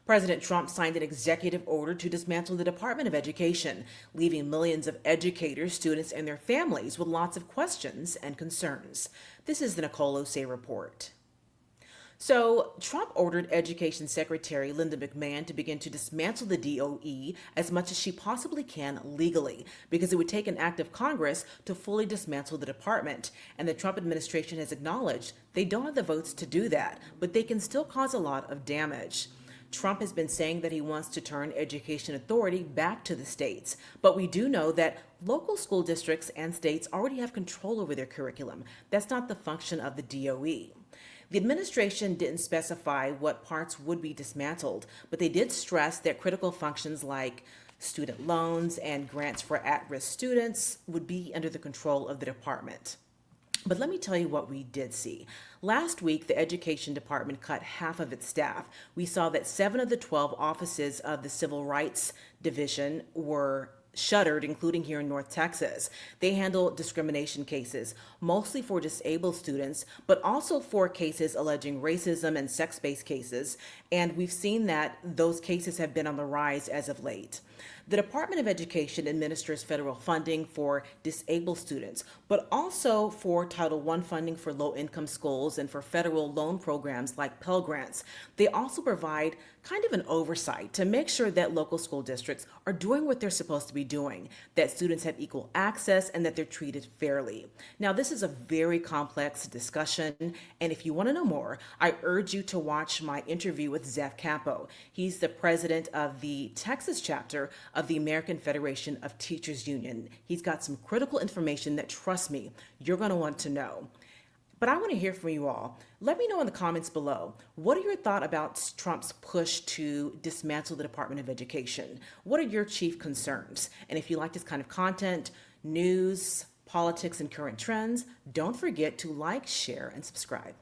President Trump signed an executive order to dismantle the Department of Education, leaving millions of educators, students, and their families with lots of questions and concerns. This is the NicoleOseiReport. So, Trump ordered Education Secretary Linda McMahon to begin to dismantle the DOE as much as she possibly can legally, because it would take an act of Congress to fully dismantle the department. And the Trump administration has acknowledged they don't have the votes to do that, but they can still cause a lot of damage. Trump has been saying that he wants to turn education authority back to the states, but we do know that local school districts and states already have control over their curriculum. That's not the function of the DOE. The administration didn't specify what parts would be dismantled, but they did stress that critical functions like student loans and grants for at-risk students would be under the control of the department. But let me tell you what we did see. Last week, the Education Department cut half of its staff. We saw that 7 of the 12 offices of the Civil Rights Division were shuttered, including here in North Texas. They handle discrimination cases, mostly for disabled students, but also for cases alleging racism and sex-based cases. And we've seen that those cases have been on the rise as of late. The Department of Education administers federal funding for disabled students, but also for Title I funding for low-income schools and for federal loan programs like Pell Grants. They also provide kind of an oversight to make sure that local school districts are doing what they're supposed to be doing, that students have equal access, and that they're treated fairly. Now, this is a very complex discussion, and if you want to know more, I urge you to watch my interview with Zeph Campo. He's the president of the Texas chapter of the American Federation of Teachers Union. He's got some critical information that, trust me, you're going to want to know. But I want to hear from you all. Let me know in the comments below. What are your thoughts about Trump's push to dismantle the Department of Education? What are your chief concerns? And if you like this kind of content, news, politics, and current trends, don't forget to like, share, and subscribe.